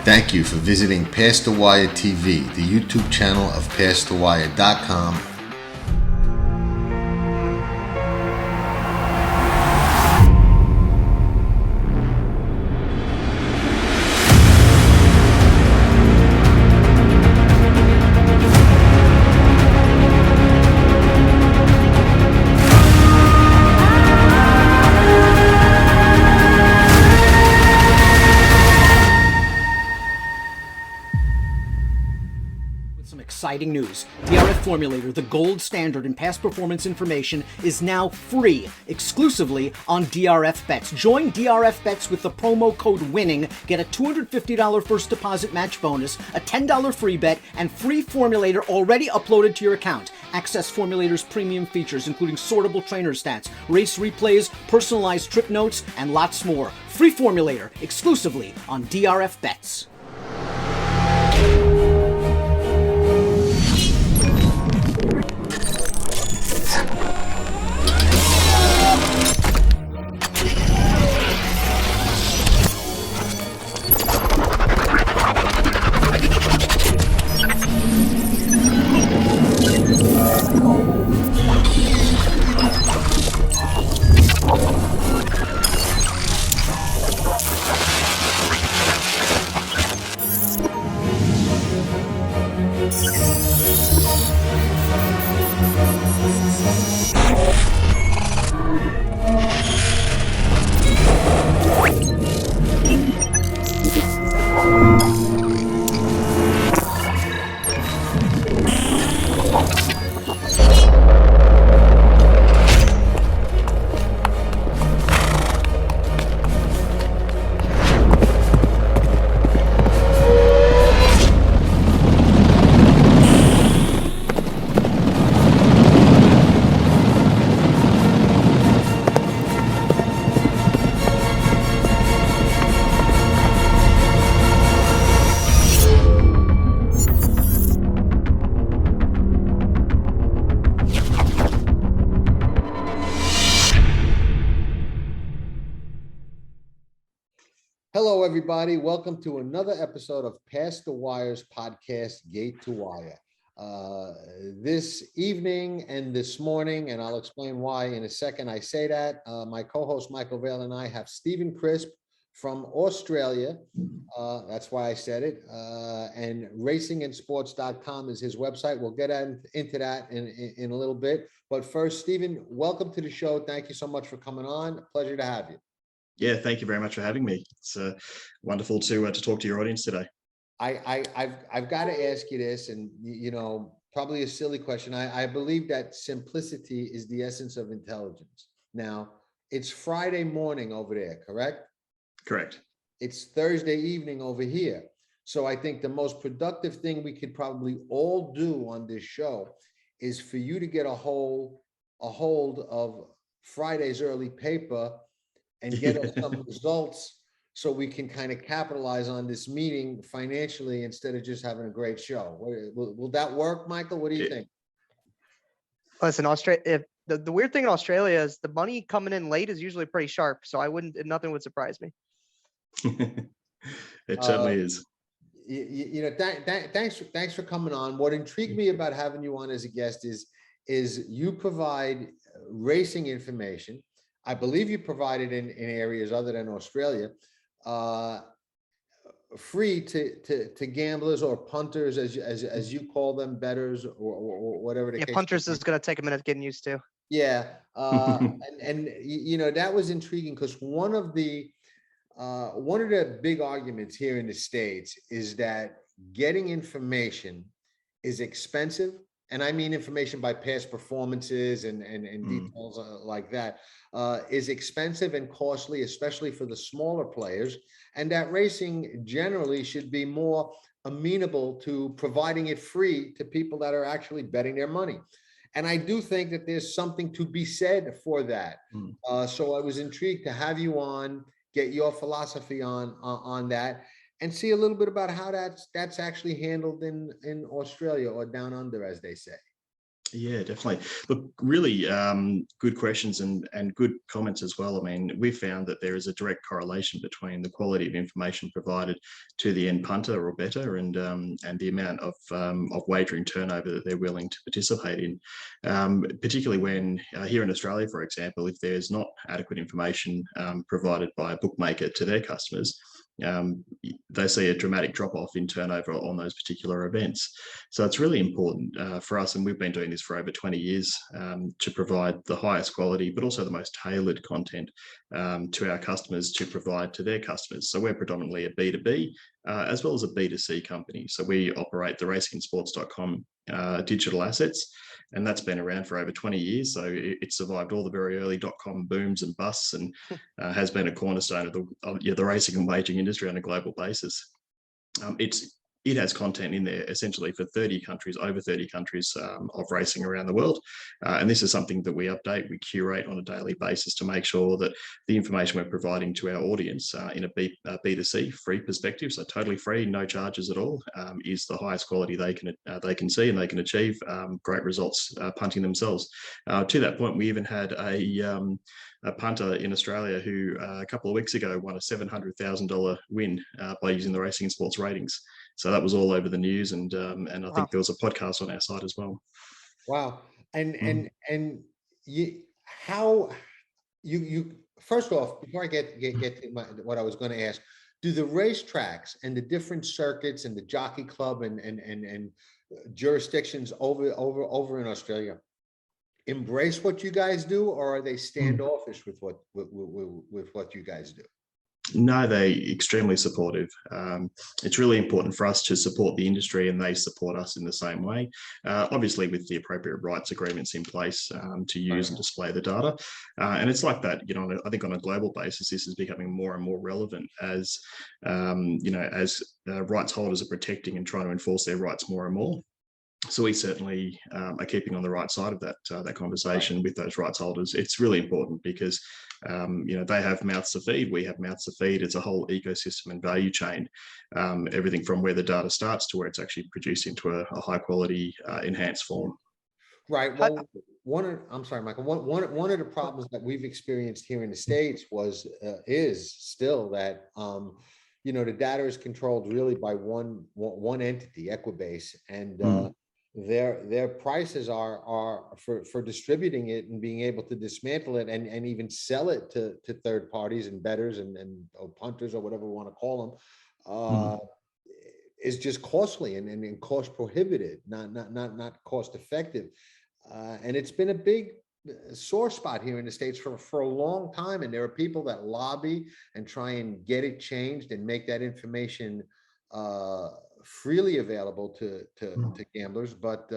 Thank you for visiting Past the Wire TV, the YouTube channel of PastTheWire.com. Exciting news. DRF Formulator, the gold standard in past performance information, is now free exclusively on DRF Bets. Join DRF Bets with the promo code WINNING. Get a $250 first deposit match bonus, a $10 free bet, and free Formulator already uploaded to your account. Access Formulator's premium features, including sortable trainer stats, race replays, personalized trip notes, and lots more. Free Formulator exclusively on DRF Bets. Hello, everybody. Welcome to another episode of Past the Wire's podcast, Gate to Wire. This evening and this morning, and I'll explain why in a second I say that, my co-host Michael Vale and I have Stephen Crispe from Australia. That's why I said it. And Racingandsports.com is his website. We'll get into that in a little bit. But first, Stephen, welcome to the show. Thank you so much for coming on. Pleasure to have you. Yeah, thank you very much for having me. It's wonderful to talk to your audience today. I've got to ask you this, and probably a silly question. I believe that simplicity is the essence of intelligence. Now, it's Friday morning over there, correct? Correct. It's Thursday evening over here. So I think the most productive thing we could probably all do on this show is for you to get a hold of Friday's early paper and get us some results so we can kind of capitalize on this meeting financially instead of just having a great show. Will that work, Michael? What do you think? Listen, the weird thing in Australia is the money coming in late is usually pretty sharp. So nothing would surprise me. It certainly is. Thanks for coming on. What intrigued me about having you on as a guest is you provide racing information. I believe you provide it in areas other than Australia, free to gamblers or punters, as you call them, bettors or whatever the case. Punters is going to take a minute getting used to. Yeah, and that was intriguing because one of the big arguments here in the States is that getting information is expensive. And I mean information by past performances and details like that is expensive and costly, especially for the smaller players, and that racing generally should be more amenable to providing it free to people that are actually betting their money. And I do think that there's something to be said for that. So I was intrigued to have you on, get your philosophy on that, and see a little bit about how that's actually handled in Australia, or down under, as they say. Yeah, definitely. Look, really good questions and good comments as well. I mean, we've found that there is a direct correlation between the quality of information provided to the end punter or bettor and the amount of wagering turnover that they're willing to participate in. Particularly when here in Australia, for example, if there's not adequate information provided by a bookmaker to their customers, they see a dramatic drop off in turnover on those particular events. So it's really important for us, and we've been doing this for over 20 years, to provide the highest quality, but also the most tailored content to our customers to provide to their customers. So we're predominantly a B2B as well as a B2C company. So we operate the racingandsports.com digital assets, and that's been around for over 20 years. So it survived all the very early .com booms and busts, and has been a cornerstone of the racing and wagering industry on a global basis. It has content in there essentially for 30 countries, over 30 countries of racing around the world. And this is something that we update, we curate on a daily basis to make sure that the information we're providing to our audience in a B2C free perspective, so totally free, no charges at all, is the highest quality they can see and they can achieve great results punting themselves. To that point, we even had a punter in Australia who a couple of weeks ago won a $700,000 win by using the Racing and Sports ratings. So that was all over the news, and I think there was a podcast on our site as well. Wow. And how you first off, before I get to what I was going to ask, do the racetracks and the different circuits and the jockey club and jurisdictions over in Australia embrace what you guys do, or are they standoffish with what you guys do? No, they're extremely supportive. It's really important for us to support the industry, and they support us in the same way, obviously with the appropriate rights agreements in place to use and display the data. And it's like that, I think on a global basis, this is becoming more and more relevant as, as rights holders are protecting and trying to enforce their rights more and more. So we certainly are keeping on the right side of that conversation with those rights holders. It's really important because they have mouths to feed, we have mouths to feed. It's a whole ecosystem and value chain, everything from where the data starts to where it's actually produced into a high quality enhanced form. Right. Well, I'm sorry, Michael. One of the problems that we've experienced here in the States is still that the data is controlled really by one entity, Equibase, and their prices are for distributing it and being able to dismantle it and even sell it to third parties and bettors and punters or whatever we want to call them, is just costly and cost prohibitive, not cost effective. And it's been a big sore spot here in the States for a long time, and there are people that lobby and try and get it changed and make that information freely available to gamblers, but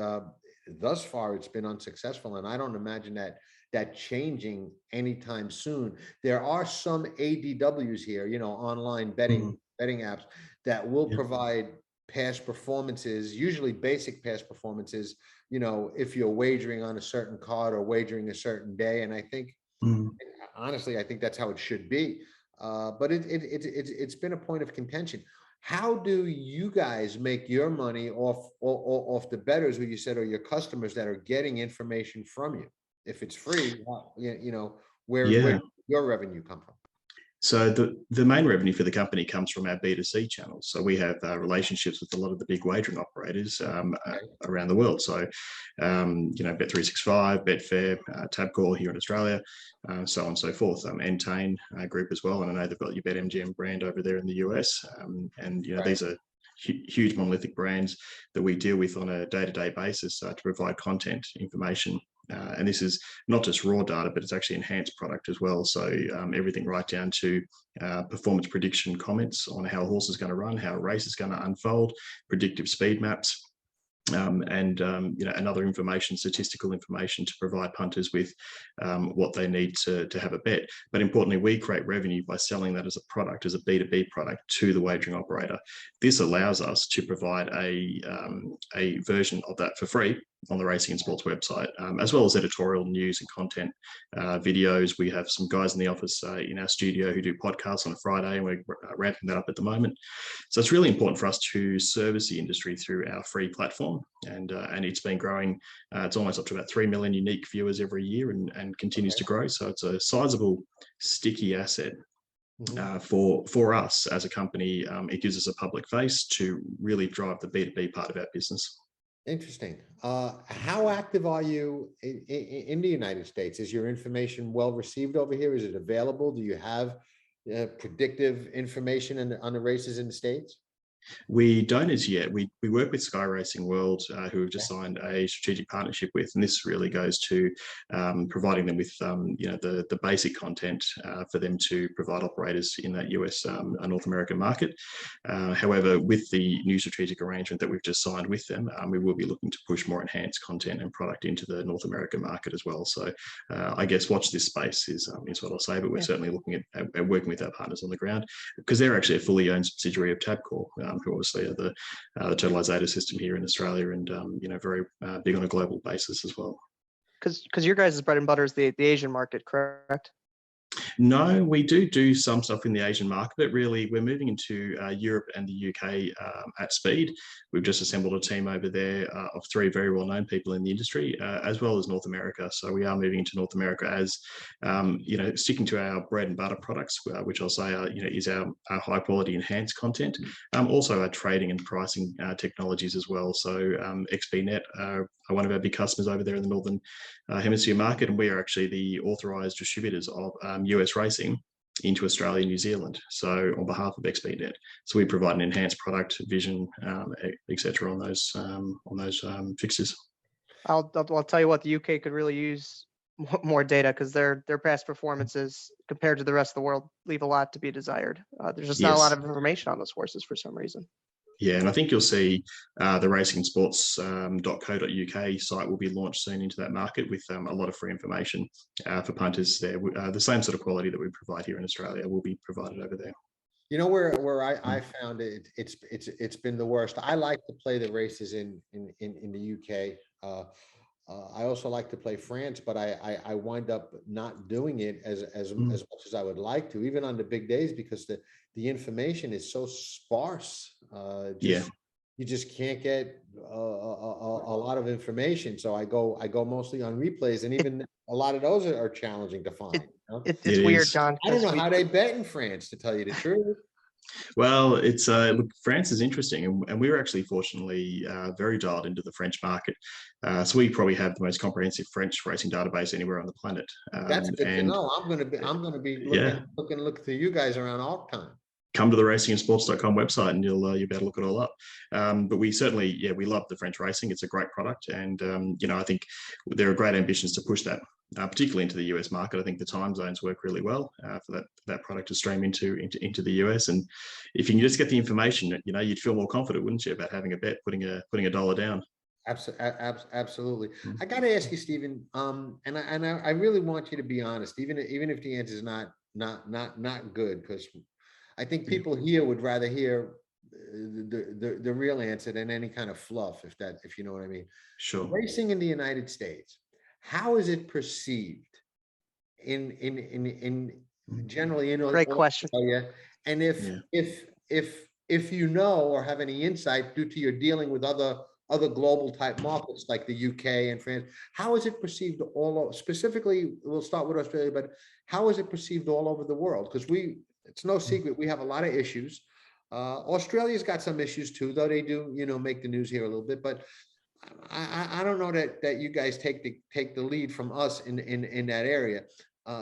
thus far it's been unsuccessful, and I don't imagine that changing anytime soon. There are some ADWs here, online betting apps that will provide past performances, usually basic past performances, if you're wagering on a certain card or wagering a certain day. And I think, honestly, I think that's how it should be. But it's been a point of contention. How do you guys make your money off the bettors who you said are your customers that are getting information from you? If it's free, where your revenue come from? So the main revenue for the company comes from our B2C channels. So we have relationships with a lot of the big wagering operators around the world. So, Bet365, Betfair, Tabcorp here in Australia, so on and so forth. Entain Group as well. And I know they've got your BetMGM brand over there in the US. These are huge monolithic brands that we deal with on a day-to-day basis to provide content, information. And this is not just raw data, but it's actually enhanced product as well. So everything right down to performance prediction comments on how a horse is going to run, how a race is going to unfold, predictive speed maps, and other information, statistical information to provide punters with what they need to have a bet. But importantly, we create revenue by selling that as a product, as a B2B product to the wagering operator. This allows us to provide a version of that for free the Racing and Sports website, as well as editorial news and content, videos. We have some guys in the office in our studio who do podcasts on a Friday, and we're ramping that up at the moment. So it's really important for us to service the industry through our free platform, and it's been growing. It's almost up to about 3 million unique viewers every year, and continues to grow. So it's a sizable, sticky asset. For us as a company. It gives us a public face to really drive the B2B part of our business. Interesting. How active are you in the United States? Is your information well received over here? Is it available? Do you have predictive information on the races in the States? We don't as yet. We work with Sky Racing World, who we've just signed a strategic partnership with, and this really goes to providing them with the basic content for them to provide operators in that US North American market. However, with the new strategic arrangement that we've just signed with them, we will be looking to push more enhanced content and product into the North American market as well. So I guess watch this space is what I'll say, but we're certainly looking at working with our partners on the ground, because they're actually a fully owned subsidiary of Tabcorp, who obviously are the totalizator system here in Australia, and very big on a global basis as well. Because your guys' bread and butter is the Asian market, correct? No, we do some stuff in the Asian market, but really we're moving into Europe and the UK at speed. We've just assembled a team over there of 3 very well-known people in the industry, as well as North America. So we are moving into North America as, sticking to our bread and butter products, which I'll say is our high-quality enhanced content. Also our trading and pricing technologies as well. So XPNet are one of our big customers over there in the Northern Hemisphere market, and we are actually the authorised distributors of US racing into Australia and New Zealand. So on behalf of XPNet, so we provide an enhanced product, vision, etc. on those fixtures. I'll tell you what, the UK could really use more data, because their past performances compared to the rest of the world leave a lot to be desired. There's just not a lot of information on those horses for some reason. Yeah, and I think you'll see the racingandsports.co.uk site will be launched soon into that market with a lot of free information for punters there. The same sort of quality that we provide here in Australia will be provided over there. You know where I found it's been the worst. I like to play the races in the UK. I also like to play France, but I wind up not doing it as much as I would like to, even on the big days, because the information is so sparse. You just can't get a lot of information. So I go mostly on replays, and even a lot of those are challenging to find. It's weird, John. I don't know how they bet in France, to tell you the truth. Well, it's look, France is interesting, and we were actually fortunately very dialed into the French market. So we probably have the most comprehensive French racing database anywhere on the planet. That's good to know. I'm going to be looking to you guys around all the time. Come to the racingandsports.com website, and you'll be able to look it all up. But we certainly, we love the French racing. It's a great product, and I think there are great ambitions to push that, particularly into the US market. I think the time zones work really well for that product to stream into the US. And if you can just get the information, you'd feel more confident, wouldn't you, about having a bet, putting a dollar down. Absolutely. I got to ask you, Stephen, and I really want you to be honest, even if the answer is not good, because I think people here would rather hear the real answer than any kind of fluff, if you know what I mean. Sure. Racing in the United States, how is it perceived in generally in Great question. Australia? And if you know or have any insight due to your dealing with other global type markets like the UK and France, how is it perceived specifically? We'll start with Australia, but how is it perceived all over the world? Because it's no secret we have a lot of issues. Australia's got some issues too, though they do make the news here a little bit. But I don't know that you guys take the lead from us in that area.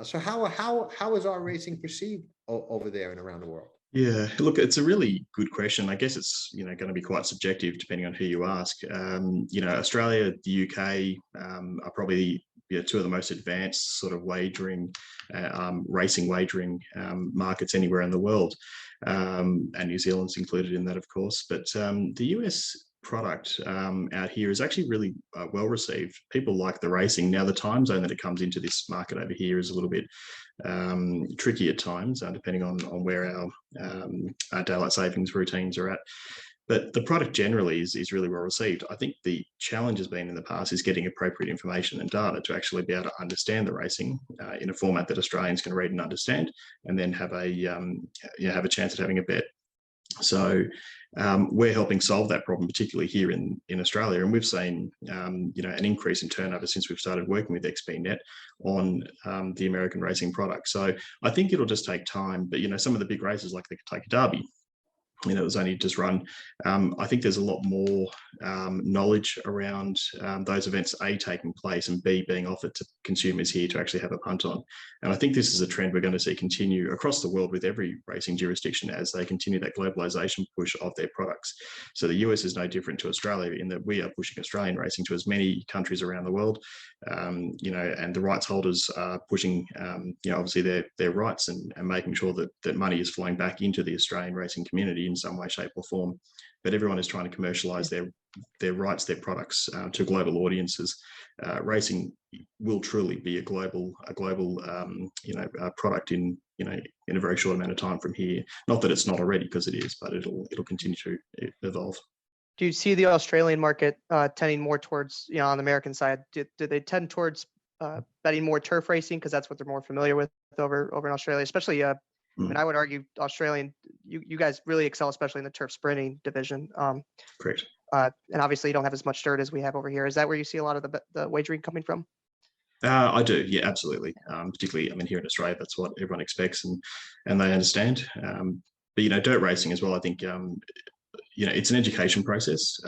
So how is our racing perceived over there and around the world? Yeah, look, it's a really good question. I guess it's going to be quite subjective depending on who you ask. Australia, the UK are probably two of the most advanced sort of racing wagering markets anywhere in the world, and New Zealand's included in that, of course. But the US product out here is actually really well received. People like the racing. Now, the time zone that it comes into this market over here is a little bit tricky at times, depending on where our daylight savings routines are at. But the product generally is really well received. I think the challenge has been in the past is getting appropriate information and data to actually be able to understand the racing in a format that Australians can read and understand, and then have a chance at having a bet. So we're helping solve that problem, particularly here in Australia. And we've seen, an increase in turnover since we've started working with XPNet on the American racing product. So I think it'll just take time. But, some of the big races like the Kentucky Derby, it was only just run. I think there's a lot more knowledge around those events, A, taking place, and B, being offered to consumers here to actually have a punt on. And I think this is a trend we're going to see continue across the world with every racing jurisdiction as they continue that globalization push of their products. So the US is no different to Australia in that we are pushing Australian racing to as many countries around the world, and the rights holders are pushing, obviously their rights and making sure that money is flowing back into the Australian racing community in some way, shape, or form. But everyone is trying to commercialize their rights, their products to global audiences. Racing will truly be a global product in a very short amount of time from here. Not that it's not already, because it is, but it'll continue to evolve. Do you see the Australian market tending more towards, on the American side? Do they tend towards betting more turf racing because that's what they're more familiar with over in Australia, especially? And I would argue Australian, you guys really excel, especially in the turf sprinting division. Correct. And obviously you don't have as much dirt as we have over here. Is that where you see a lot of the wagering coming from? I do, yeah, absolutely. Particularly, here in Australia, that's what everyone expects and they understand. But dirt racing as well, I think, it's an education process,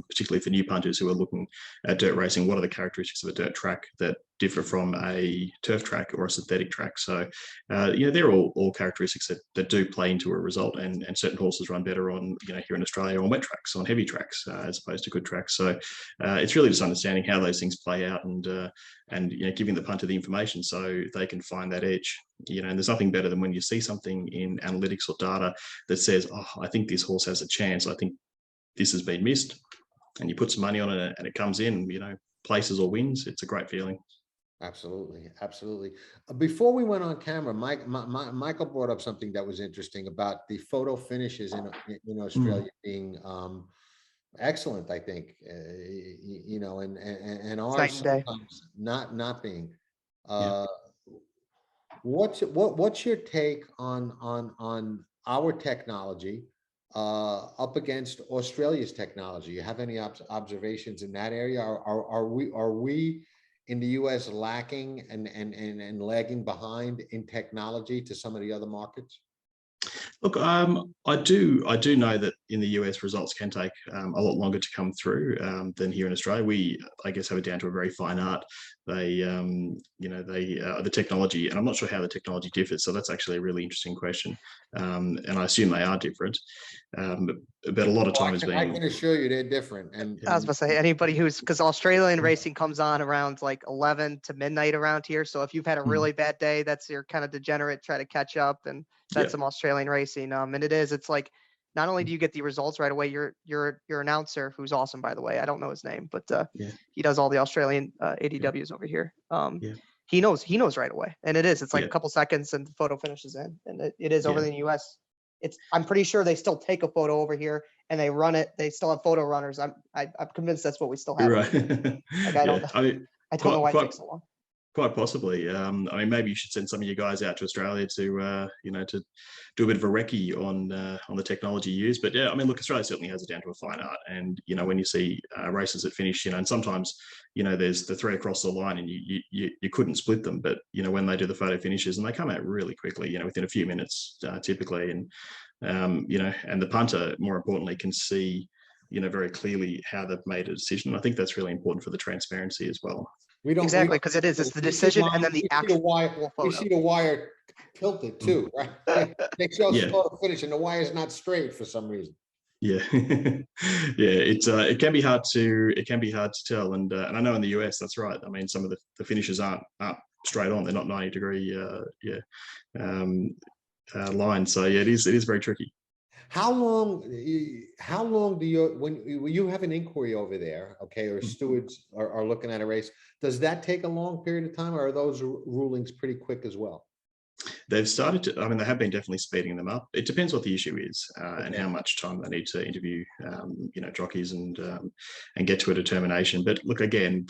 particularly for new punters who are looking at dirt racing. What are the characteristics of a dirt track that differ from a turf track or a synthetic track? So, they're all characteristics that do play into a result, and certain horses run better on, here in Australia, on wet tracks, on heavy tracks, as opposed to good tracks. So it's really just understanding how those things play out and giving the punter the information so they can find that edge. And there's nothing better than when you see something in analytics or data that says, oh, I think this horse has a chance. I think this has been missed. And you put some money on it and it comes in, places or wins. It's a great feeling. Absolutely. Absolutely. Before we went on camera, Michael brought up something that was interesting about the photo finishes in Australia being excellent, I think, and ours sometimes not being. What's your take on our technology up against Australia's technology? You have any observations in that area? Are we in the US lacking and lagging behind in technology to some of the other markets? Look, I do know that in the US results can take a lot longer to come through than here in Australia. We, I guess, have it down to a very fine art. The technology, and I'm not sure how the technology differs. So that's actually a really interesting question. And I assume they are different. But a lot of time I can assure you they're different. And I was going to say, anybody because Australian racing comes on around like 11 to midnight around here. So if you've had a really bad day, that's your kind of degenerate, try to catch up, and that's some Australian racing. And it's like, not only do you get the results right away, your announcer, who's awesome, by the way, I don't know his name, but he does all the Australian ADWs over here. He knows right away. And it's like a couple seconds and the photo finishes in, and it is over in the US. I'm pretty sure they still take a photo over here and they run it. They still have photo runners. I'm convinced that's what we still have. Right. Like, I don't know why it takes so long. Quite possibly. Maybe you should send some of you guys out to Australia to do a bit of a recce on the technology used. But look, Australia certainly has it down to a fine art. And when you see races that finish, and sometimes there's the thread across the line, and you couldn't split them. But when they do the photo finishes, and they come out really quickly, within a few minutes typically, and and the punter, more importantly, can see very clearly how they've made a decision. I think that's really important for the transparency as well. Exactly, because it's the decision and then the actual photo. We see the wire tilted too, right? They show the photo finish and the wire is not straight for some reason. Yeah, it can be hard to tell, and I know in the US that's right. Some of the finishes aren't straight on; they're not 90-degree lines. So it is very tricky. How long do you, when you have an inquiry over there, okay, or stewards are looking at a race, does that take a long period of time, or are those rulings pretty quick as well? They've started to, I mean, they have been definitely speeding them up. It depends what the issue is and how much time they need to interview, jockeys and get to a determination. But look, again,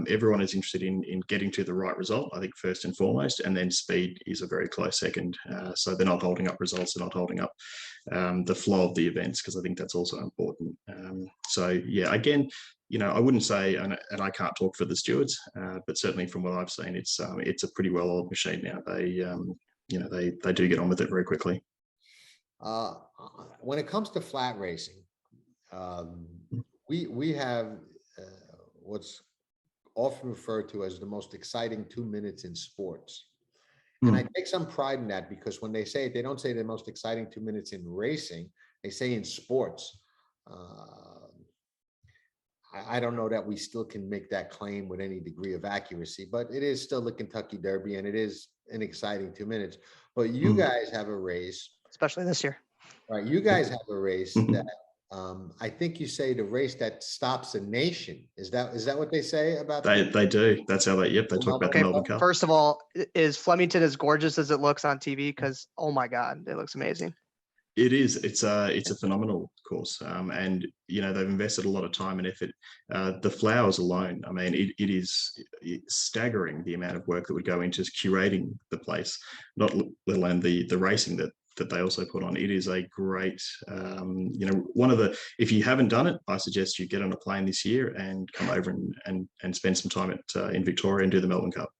everyone is interested in getting to the right result, I think, first and foremost, and then speed is a very close second. So they're not holding up results, they're not holding up the flow of the events, because I think that's also important. So yeah, again, I wouldn't say, and I can't talk for the stewards, but certainly from what I've seen, it's a pretty well-oiled machine now. They do get on with it very quickly. When it comes to flat racing, we have what's often referred to as the most exciting 2 minutes in sports. And I take some pride in that, because when they say it, they don't say the most exciting 2 minutes in racing, they say in sports. I don't know that we still can make that claim with any degree of accuracy, but it is still the Kentucky Derby, and it is an exciting 2 minutes. But you guys have a race, especially this year, right? You guys have a race that I think you say the race that stops a nation. Is that what they say about that? They do. That's how they talk about the Melbourne Cup. First of all, is Flemington as gorgeous as it looks on TV? Because oh my God, it looks amazing. It is. It's a phenomenal course, and they've invested a lot of time and effort. The flowers alone, I mean, it is staggering the amount of work that would go into curating the place, not let alone the racing that they also put on. It is a great, one of the. If you haven't done it, I suggest you get on a plane this year and come over and spend some time in Victoria and do the Melbourne Cup.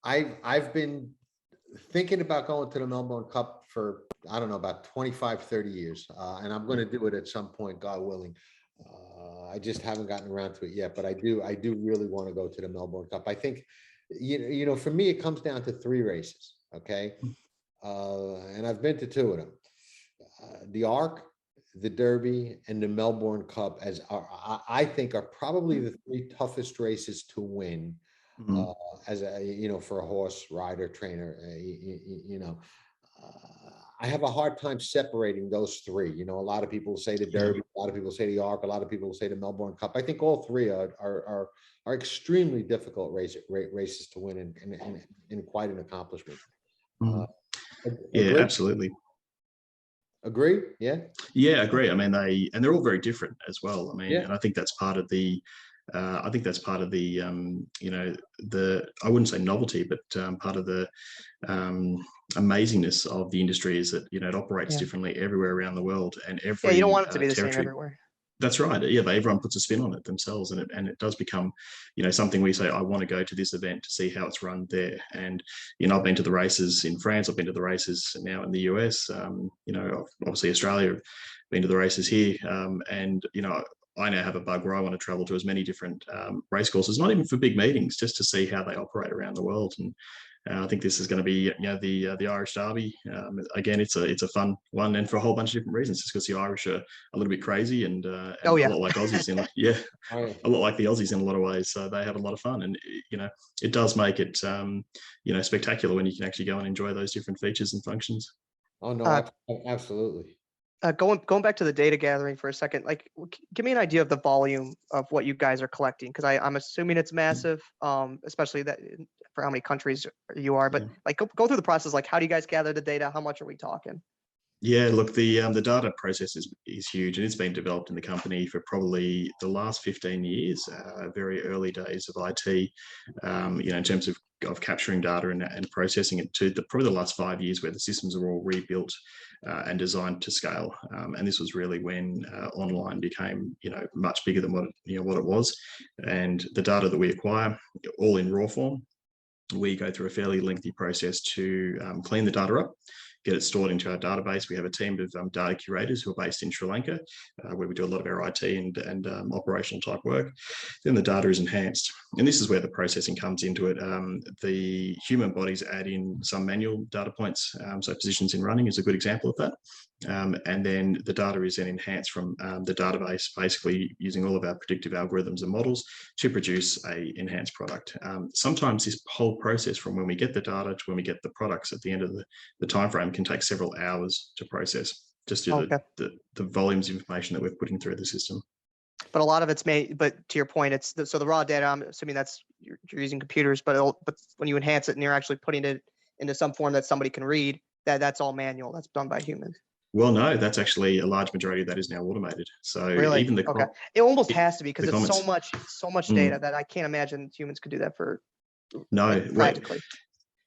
I've been thinking about going to the Melbourne Cup for, I don't know, about 25, 30 years. And I'm going to do it at some point, God willing. I just haven't gotten around to it yet, but I do really want to go to the Melbourne Cup. I think, for me, it comes down to 3 races. Okay. And I've been to 2 of them, the Arc, the Derby, and the Melbourne Cup, I think are probably the 3 toughest races to win. As a, for a horse rider trainer, I have a hard time separating those 3. A lot of people say the Derby, a lot of people say the Arc, a lot of people say the Melbourne Cup. I think all 3 are extremely difficult races to win and quite an accomplishment. Yeah, absolutely. Agree? Yeah. Yeah, agree. I mean, they're all very different as well. I mean, and I think that's part of the. I wouldn't say novelty, but part of the amazingness of the industry is that it operates differently everywhere around the world, and every you don't want it to be the same everywhere. That's right. Yeah, everyone puts a spin on it themselves, and it does become something we say, I want to go to this event to see how it's run there. And I've been to the races in France, I've been to the races now in the US, obviously Australia, I've been to the races here, and I now have a bug where I want to travel to as many different race courses, not even for big meetings, just to see how they operate around the world. And I think this is going to be, the Irish Derby. Again, it's a fun one, and for a whole bunch of different reasons. Just because the Irish are a little bit crazy and a lot like Aussies a lot like the Aussies in a lot of ways. So they have a lot of fun, and it does make it spectacular when you can actually go and enjoy those different features and functions. Oh no, absolutely. Going back to the data gathering for a second, like give me an idea of the volume of what you guys are collecting, because I'm assuming it's massive, especially that for how many countries you are. But like go through the process. Like, how do you guys gather the data? How much are we talking? Yeah, look, the data process is huge, and it's been developed in the company for probably the last 15 years, very early days of IT, in terms of capturing data and processing it, to probably the last 5 years, where the systems are all rebuilt and designed to scale. And this was really when online became much bigger than what it was. And the data that we acquire, all in raw form, we go through a fairly lengthy process to clean the data up, get it stored into our database. We have a team of data curators who are based in Sri Lanka, where we do a lot of our IT and operational type work. Then the data is enhanced. And this is where the processing comes into it. The human bodies add in some manual data points. So positions in running is a good example of that. And then the data is then enhanced from the database, basically using all of our predictive algorithms and models to produce a enhanced product. Sometimes this whole process from when we get the data to when we get the products at the end of the time frame can take several hours to process, just due to the volumes of information that we're putting through the system. But a lot of it's made, but to your point, it's so the raw data, I'm assuming that's you're using computers, but when you enhance it and you're actually putting it into some form that somebody can read, that's all manual. That's done by humans. Well, no, that's actually a large majority of that is now automated. So Really? even the Okay. It almost has to be, because the it's comments. so much data that I can't imagine humans could do that for No, practically.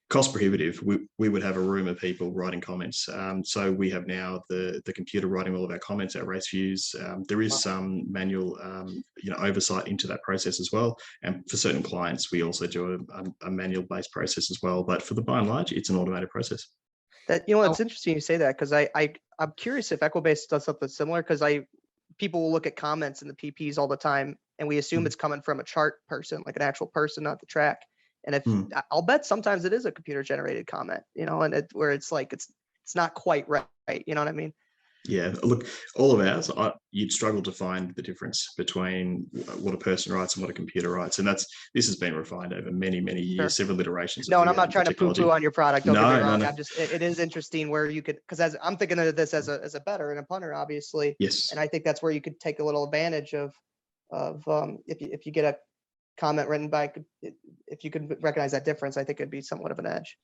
Cost prohibitive. We would have a room of people writing comments. So we have now the computer writing all of our comments, our race views. There is some manual oversight into that process as well. And for certain clients, we also do a manual based process as well. But for the by and large, it's an automated process. That, it's interesting you say that, because I'm curious if Equibase does something similar, because people will look at comments in the PPs all the time, and we assume it's coming from a chart person, like an actual person, not the track. And if I'll bet sometimes it is a computer generated comment, and where it's like it's not quite right. You know what I mean? Yeah, look, all of ours, you'd struggle to find the difference between what a person writes and what a computer writes, and this has been refined over many years, Sure. several iterations. No, and I'm not trying to poo-poo on your product. Don't get me wrong. No. I'm just, it is interesting where you could, because as I'm thinking of this as a bettor and a punter, obviously. Yes. And I think that's where you could take a little advantage of if you get a comment written by, if you could recognize that difference, I think it'd be somewhat of an edge.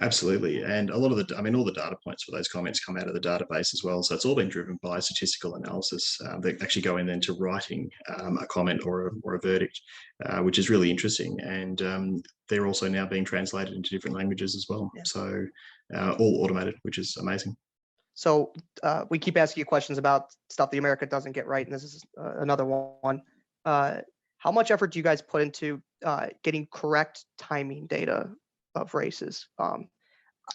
Absolutely. And a lot of all the data points for those comments come out of the database as well. So it's all been driven by statistical analysis that actually go in then to writing a comment or a verdict, which is really interesting. And they're also now being translated into different languages as well. Yeah. So all automated, which is amazing. So we keep asking you questions about stuff the America doesn't get right. And this is another one. How much effort do you guys put into getting correct timing data of races?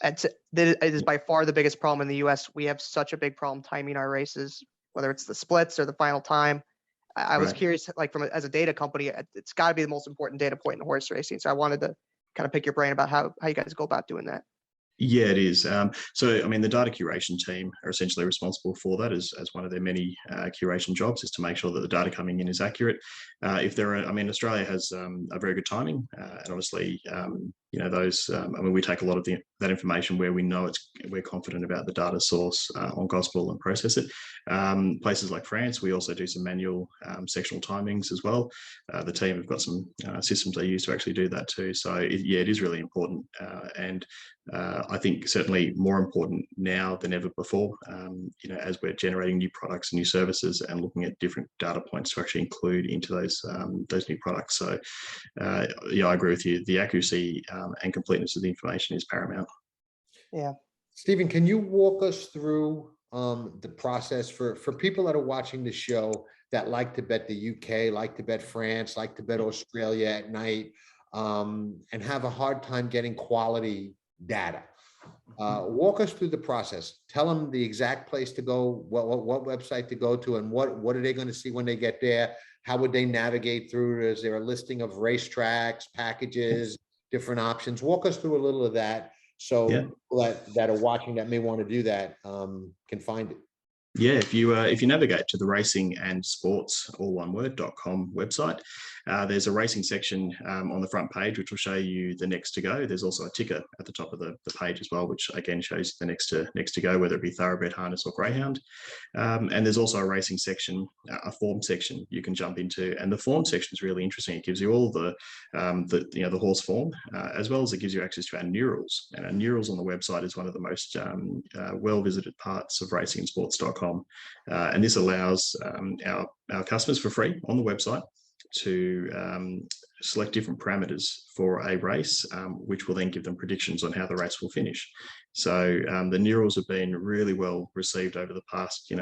It is by far the biggest problem in the US. We have such a big problem timing our races, whether it's the splits or the final time. I was curious, like as a data company, it's got to be the most important data point in horse racing. So I wanted to kind of pick your brain about how you guys go about doing that. Yeah, it is. So, the data curation team are essentially responsible for that as one of their many curation jobs, is to make sure that the data coming in is accurate. If there are, Australia has a very good timing, and obviously, those. We take a lot of that information where we know we're confident about the data source on gospel and process it. Places like France, we also do some manual sectional timings as well. The team have got some systems they use to actually do that too. So it is really important, and I think certainly more important now than ever before, as we're generating new products and new services and looking at different data points to actually include into those new products. So, I agree with you. The accuracy and completeness of the information is paramount. Yeah. Stephen, can you walk us through the process for people that are watching the show that like to bet the UK, like to bet France, like to bet Australia at night, and have a hard time getting quality data? Walk us through the process. Tell them the exact place to go, what website to go to, and what are they going to see when they get there? How would they navigate through? Is there a listing of racetracks, packages, different options? Walk us through a little of that, so people that are watching that may want to do that can find it. Yeah, if you navigate to the Racingandsports, all one word.com website, there's a racing section on the front page which will show you the next to go. There's also a ticker at the top of the page as well, which again shows the next to go, whether it be thoroughbred, harness, or greyhound. And there's also a racing section, a form section you can jump into, and the form section is really interesting. It gives you all the horse form, as well as it gives you access to our neurals. And our neurals on the website is one of the most well visited parts of racingandsports.com. And this allows our customers for free on the website to select different parameters for a race, which will then give them predictions on how the race will finish. So the neurals have been really well received over the past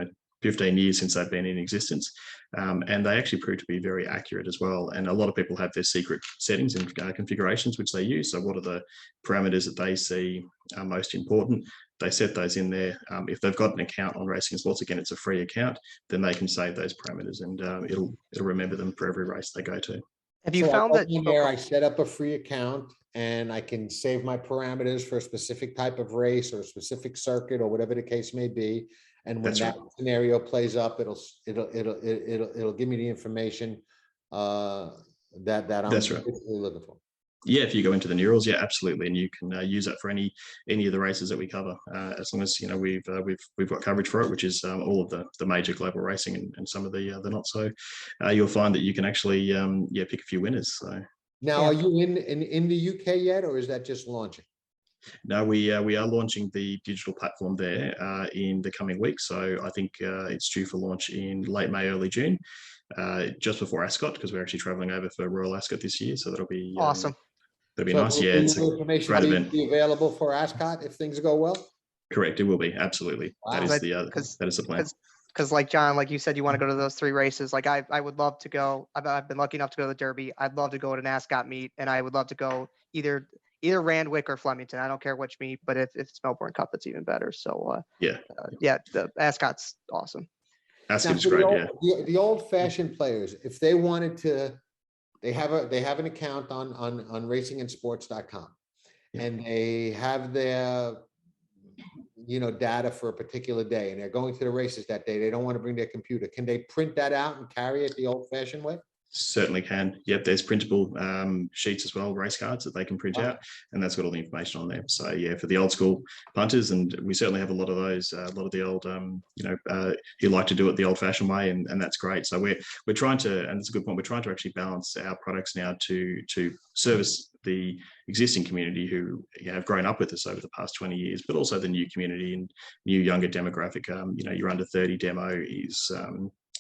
15 years since they've been in existence, and they actually prove to be very accurate as well. And a lot of people have their secret settings and configurations which they use. So what are the parameters that they see are most important? They set those in there. If they've got an account on Racing and Sports, again, it's a free account, then they can save those parameters, and it'll remember them for every race they go to. Have you found that I set up a free account and I can save my parameters for a specific type of race or a specific circuit or whatever the case may be? And when that scenario plays up, it'll give me the information that I'm looking for. Yeah, if you go into the neurals, yeah, absolutely, and you can use that for any of the races that we cover, as long as we've got coverage for it, which is all of the major global racing and some of the not so. You'll find that you can actually pick a few winners. So now, are you in the UK yet, or is that just launching? No, we are launching the digital platform there in the coming weeks. So I think it's due for launch in late May, early June, just before Ascot, because we're actually traveling over for Royal Ascot this year. So that'll be Awesome. that'll be So nice. will Yeah, the it's a new information great event. be available for Ascot if things go well? Correct. It will be, absolutely. Wow. That is the plan. Because like John, like you said, you want to go to those 3 races. Like I would love to go. I've been lucky enough to go to the Derby. I'd love to go to an Ascot meet, and I would love to go either Randwick or Flemington. I don't care which meet, but if it's Melbourne Cup, it's even better. So Yeah, the Ascot's awesome. Ascot is for great. the old-fashioned players, if they wanted to, they have an account on racingandsports.com, and they have their data for a particular day, and they're going to the races that day. They don't want to bring their computer. Can they print that out and carry it the old-fashioned way? Certainly can. Yep, there's printable sheets as well, race cards that they can print Wow. out, and that's got all the information on there. So yeah, for the old school punters, and we certainly have a lot of those, a lot of the old, who like to do it the old-fashioned way, and that's great. So we're trying to, and it's a good point, we're trying to actually balance our products now to service the existing community who have grown up with us over the past 20 years, but also the new community and new younger demographic. Your under 30 demo is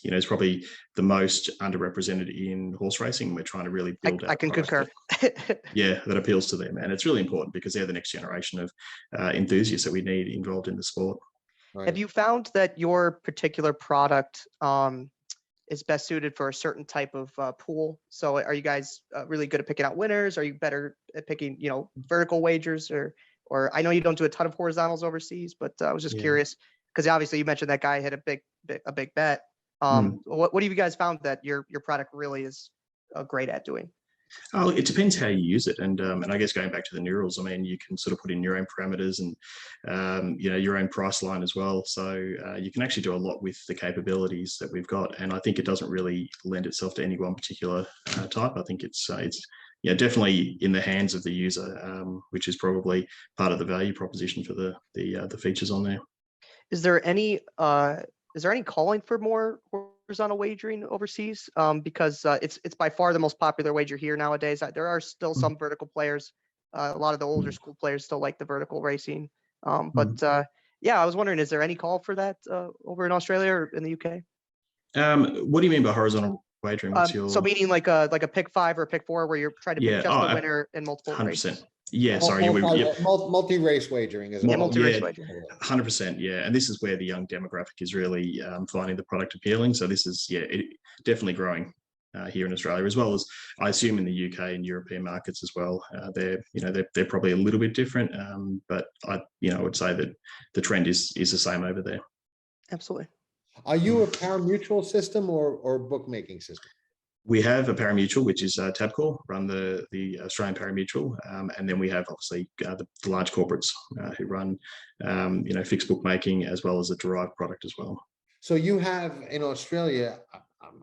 is probably the most underrepresented in horse racing. We're trying to really build out. I can concur. That appeals to them, and it's really important because they're the next generation of enthusiasts that we need involved in the sport. Right. Have you found that your particular product is best suited for a certain type of pool? So are you guys really good at picking out winners? Are you better at picking, vertical wagers, or I know you don't do a ton of horizontals overseas, but I was just curious because obviously you mentioned that guy hit a big bet. What have you guys found that your product really is great at doing? Oh, it depends how you use it, and I guess going back to the neurals, I mean, you can sort of put in your own parameters and your own price line as well. So you can actually do a lot with the capabilities that we've got, and I think it doesn't really lend itself to any one particular type. I think it's definitely in the hands of the user, which is probably part of the value proposition for the features on there. Is there any calling for more horizontal wagering overseas? Because it's by far the most popular wager here nowadays. There are still some vertical players. A lot of the older school players still like the vertical racing. But I was wondering, is there any call for that over in Australia or in the UK? What do you mean by horizontal wagering? So meaning like a pick 5 or a pick 4 where you're trying to pick just the winner in multiple 100%. races. Yeah, sorry. Multi-race wagering is multi-race wagering. 100%. Yeah, and this is where the young demographic is really finding the product appealing. So this is definitely growing here in Australia, as well as I assume in the UK and European markets as well. They're probably a little bit different, but I would say that the trend is the same over there. Absolutely. Are you a pari-mutuel system or bookmaking system? We have a pari-mutuel, which is Tabcorp, run the Australian pari-mutuel, and then we have obviously the large corporates who run fixed bookmaking as well as a derived product as well. So you have in Australia,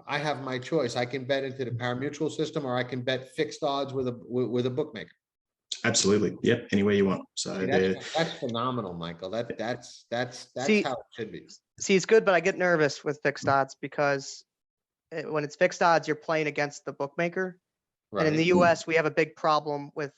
I have my choice. I can bet into the pari-mutuel system, or I can bet fixed odds with a bookmaker. Absolutely, yep, anywhere you want. So that's phenomenal, Michael. That's how it should be. See, it's good, but I get nervous with fixed odds because when it's fixed odds, you're playing against the bookmaker. Right. And in the US, we have a big problem with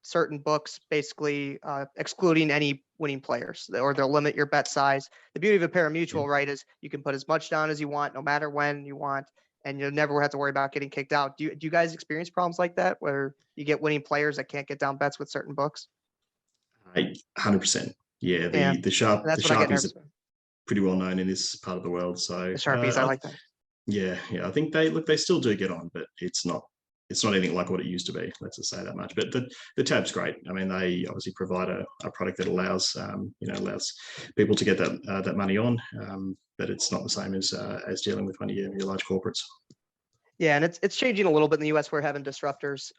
certain books basically excluding any winning players, or they'll limit your bet size. The beauty of a pari-mutuel, right, is you can put as much down as you want, no matter when you want, and you'll never have to worry about getting kicked out. Do you guys experience problems like that where you get winning players that can't get down bets with certain books? 100%. Yeah, the Sharpies are pretty well known in this part of the world. So the Sharpies, I like that. Yeah, I think they still do get on, but it's not anything like what it used to be. Let's just say that much. But the tab's great. I mean, they obviously provide a product that allows people to get that money on, but it's not the same as dealing with one of your large corporates. Yeah, and it's changing a little bit in the US. We're having disruptors,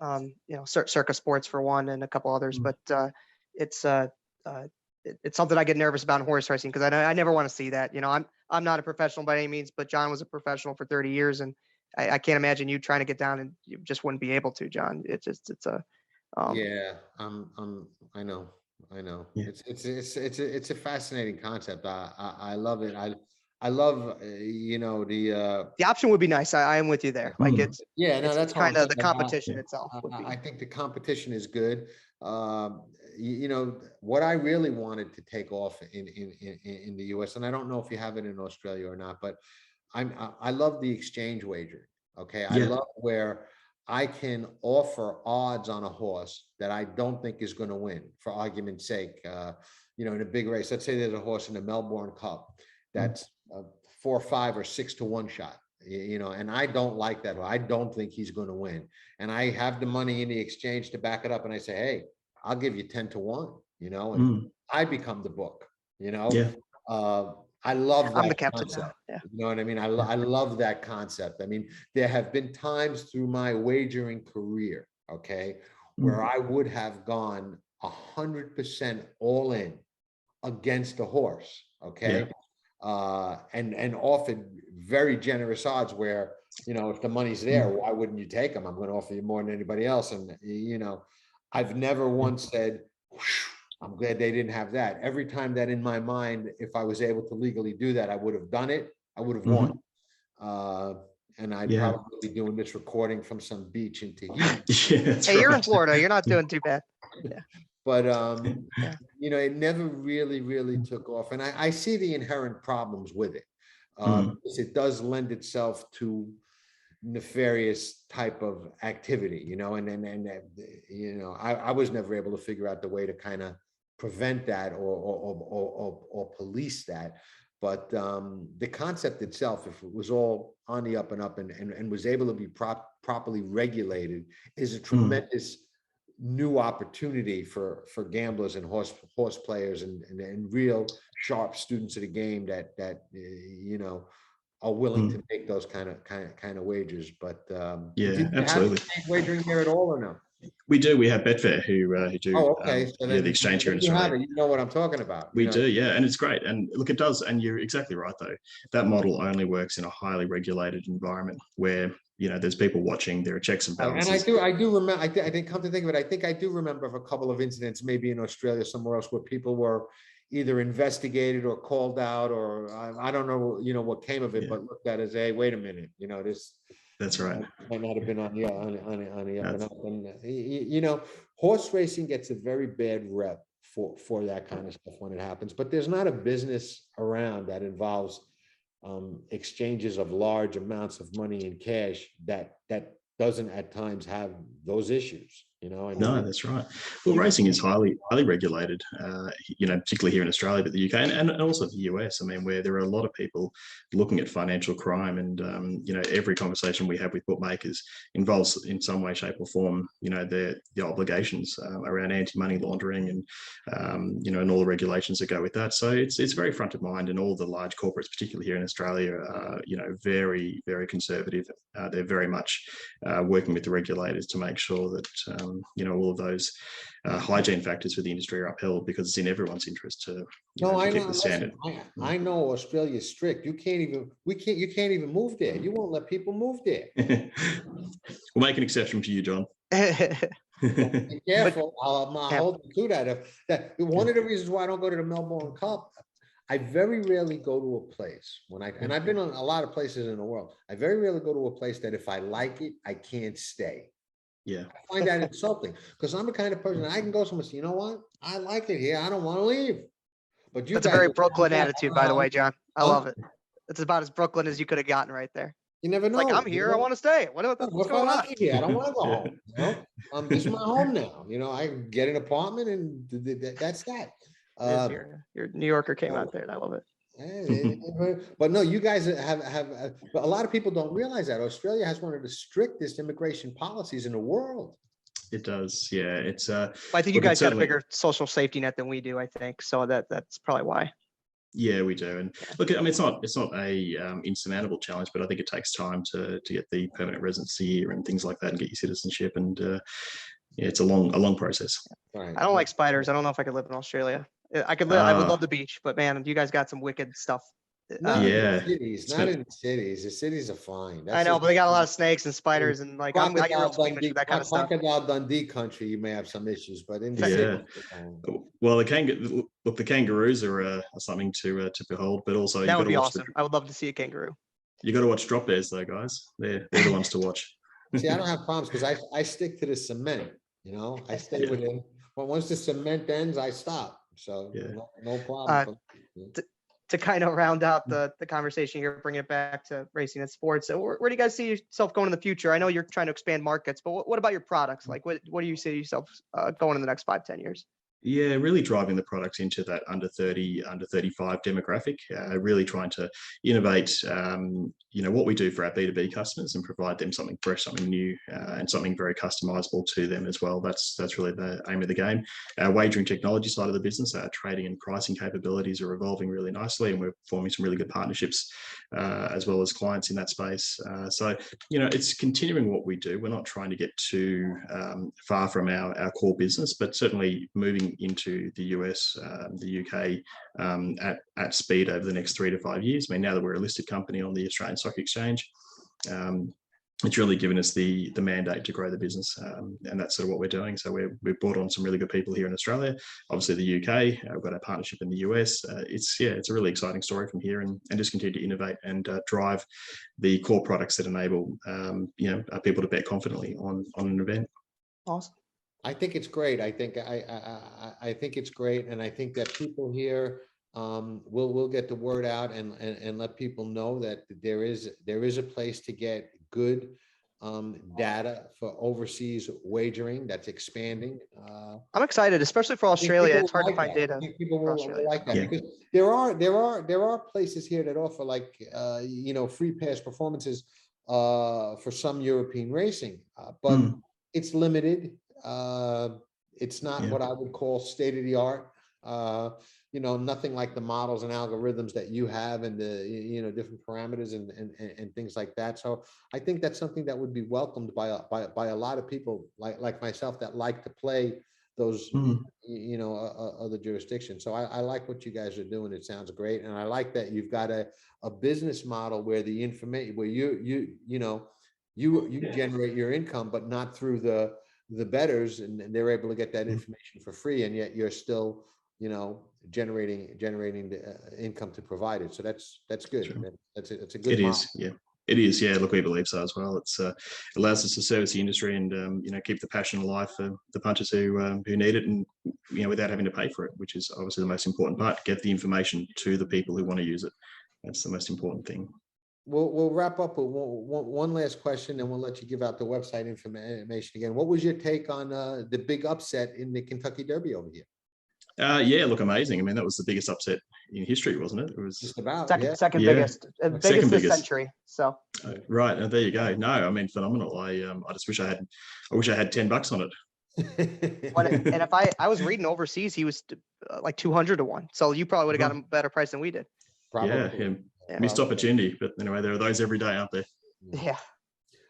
Circa Sports for one, and a couple others. But it's something I get nervous about in horse racing because I never want to see that. I'm not a professional by any means, but John was a professional for 30 years, and I can't imagine you trying to get down and you just wouldn't be able to, John. I know. Yeah. It's a fascinating concept. I love it. I love the option would be nice. I am with you there. Like that's kind of the competition itself. I think the competition is good. you know, what I really wanted to take off in the US, and I don't know if you have it in Australia or not, but I love the exchange wagering. Okay. I Yeah. love where I can offer odds on a horse that I don't think is going to win, for argument's sake. You know, in a big race, let's say there's a horse in the Melbourne Cup that's 4, 5, or 6 to 1 shot, you know, and I don't like that. I don't think he's going to win. And I have the money in the exchange to back it up. And I say, hey, I'll give you 10 to 1, you know, and I become the book, you know. Yeah. I love I'm the that captain concept. now. Yeah. You know what I mean? I love that concept. I mean, there have been times through my wagering career, okay, where I would have gone 100% all in against a horse, okay, and offered very generous odds where, you know, if the money's there, why wouldn't you take them? I'm going to offer you more than anybody else. And, you know, I've never once said, I'm glad they didn't have that. Every time that in my mind, if I was able to legally do that, I would have done it. I would have won. And I'd probably be doing this recording from some beach in Tahiti. Hey, you're in Florida. You're not doing too bad. Yeah. But, you know, it never really took off. And I see the inherent problems with it. Because it does lend itself to nefarious type of activity, you know, and you know, I was never able to figure out the way to kind of prevent that or police that. But the concept itself, if it was all on the up and up and was able to be properly regulated, is a tremendous new opportunity for gamblers and horse players and real sharp students of the game that you know, are willing to make those kind of wagers. But yeah, absolutely. Wagering there at all or no? We do. We have Betfair who do Oh, okay. So the exchange here in you Australia. you know what I'm talking about. We do, yeah, and it's great. And look, it does, and you're exactly right though. That model only works in a highly regulated environment where, you know, there's people watching, there are checks and balances. And I do remember. I think, come to think of it, I think I do remember of a couple of incidents, maybe in Australia, somewhere else, where people were either investigated or called out, or I don't know, you know, what came of it, but looked at as, hey, wait a minute, you know, this. That's right. Might not have been on the up and up. And you know, horse racing gets a very bad rep for that kind of stuff when it happens. But there's not a business around that involves exchanges of large amounts of money in cash that doesn't at times have those issues, you know. No, that's right. Well, racing is highly regulated, you know, particularly here in Australia, but the UK and also the US. I mean, where there are a lot of people looking at financial crime, and you know, every conversation we have with bookmakers involves in some way, shape, or form, you know, the obligations around anti-money laundering and you know, and all the regulations that go with that. So it's very front of mind, and all the large corporates, particularly here in Australia, are, you know, very conservative. They're very much working with the regulators to make sure that you know, all of those hygiene factors for the industry are upheld, because it's in everyone's interest to, to keep the standard. I know Australia's strict. You can't even move there. You won't let people move there. We'll make an exception for you, John. Be careful. I'll hold you to that. One of the reasons why I don't go to the Melbourne Cup, I very rarely go to a place and I've been on a lot of places in the world. I very rarely go to a place that if I like it, I can't stay. Yeah. I find that insulting, because I'm the kind of person, I can go somewhere and say, you know what? I like it here. I don't want to leave. But that's a very Brooklyn attitude, by the way, John. I love it. It's about as Brooklyn as you could have gotten right there. You never know. Like, I'm here. I want to stay. What's going on? Here? I don't want to go home. You know? This is my home now. You know, I get an apartment and that's that. Your New Yorker came out there, and I love it. But no, you guys have but a lot of people don't realize that Australia has one of the strictest immigration policies in the world. It does, yeah. It's I think you guys got a bigger social safety net than we do, I think, so that's probably why. Yeah, we do. And look, I mean, it's not a insurmountable challenge, but I think it takes time to get the permanent residency here and things like that, and get your citizenship. And yeah, it's a long process. Right. I don't like spiders. I don't know if I could live in Australia. I could live. I would love the beach, but man, you guys got some wicked stuff. Not in the cities. The cities are fine. I know, but they got a lot of snakes and spiders, and like I get real squeamish with that kind of stuff. Crocodile Dundee country, you may have some issues, but in the city, well, the kangaroos are something to behold, but also that would be awesome. I would love to see a kangaroo. You got to watch drop bears, though, guys. They're the ones to watch. See, I don't have problems because I stick to the cement. You know, I stay within once the cement ends, I stop. So Yeah. no problem. To kind of round out the conversation here, bring it back to racing and sports. So where do you guys see yourself going in the future? I know you're trying to expand markets, but what about your products? Like what do you see yourself going in the next 5-10 years? Yeah, really driving the products into that under 30, under 35 demographic, really trying to innovate, what we do for our B2B customers and provide them something fresh, something new, and something very customizable to them as well. That's really the aim of the game. Our wagering technology side of the business, our trading and pricing capabilities are evolving really nicely, and we're forming some really good partnerships as well as clients in that space. So, it's continuing what we do. We're not trying to get too far from our core business, but certainly moving into the US, the UK at speed over the next 3 to 5 years. I mean, now that we're a listed company on the Australian Stock Exchange, it's really given us the mandate to grow the business, and that's sort of what we're doing. So we've brought on some really good people here in Australia, obviously the UK. We've got our partnership in the US. It's a really exciting story from here, and just continue to innovate and drive the core products that enable people to bet confidently on an event. Awesome. I think it's great. I think it's great, and I think that people here will get the word out and let people know that there is a place to get good data for overseas wagering that's expanding. I'm excited, especially for Australia. It's hard to find data. People will like that because there are places here that offer free pass performances for some European racing, but it's limited. It's not what I would call state of the art. Nothing like the models and algorithms that you have and the different parameters and things like that. So I think that's something that would be welcomed by a lot of people like myself that like to play those other jurisdictions. So I like what you guys are doing. It sounds great, and I like that you've got a business model where the information where you generate your income, but not through the bettors, and they're able to get that information for free, and yet you're still generating the income to provide it. So that's good. Sure. That's a good model. It is. Look, we believe so as well. It's allows us to service the industry and keep the passion alive for the punters who need it, and without having to pay for it, which is obviously the most important part. Get the information to the people who want to use it. That's the most important thing. We'll wrap up with one last question, and we'll let you give out the website information again. What was your take on the big upset in the Kentucky Derby over here? Look, amazing. I mean, that was the biggest upset in history, wasn't it? It was just about second biggest this century. So right, and there you go. No, I mean, phenomenal. I just wish I had $10 on it. And if I was reading overseas, he was like 200 to 1. So you probably would have got a better price than we did. Probably. Yeah. Missed opportunity, but anyway, there are those every day out there. Yeah.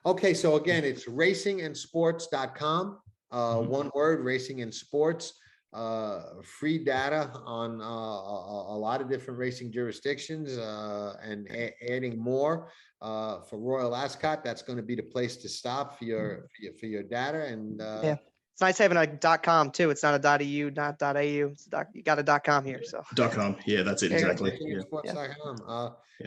Okay, so again, it's racingandsports.com. One word, Racing and Sports. Free data on a lot of different racing jurisdictions, and adding more for Royal Ascot. That's going to be the place to stop for your data. And it's nice having a .com too. It's not a .eu, not .au. It's you got a .com here. So .com, yeah, that's it exactly.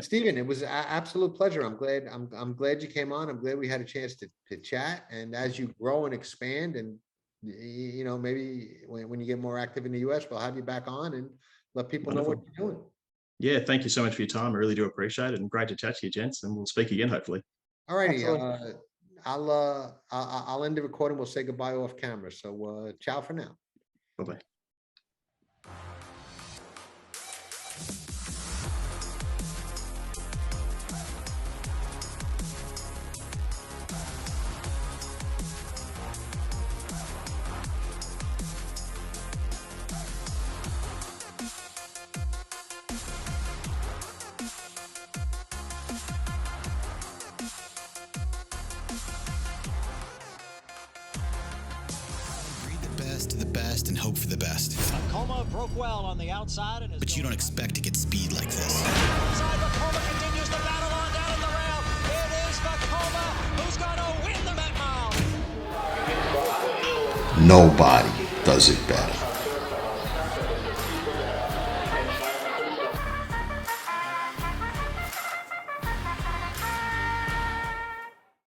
Stephen, it was an absolute pleasure. I'm glad you came on. I'm glad we had a chance to chat. And as you grow and expand, and maybe when you get more active in the US, we'll have you back on and let people know what you're doing. Yeah, thank you so much for your time. I really do appreciate it, and great to chat to you, gents. And we'll speak again, hopefully. All righty. I'll end the recording. We'll say goodbye off camera. So ciao for now. Bye-bye. To the best and hope for the best. Vacoma broke well on the outside, and but you don't expect to get speed like this. Inside, Vacoma continues to battle on down in the rail. It is Vacoma who's going to win the Met Mile. Nobody does it better.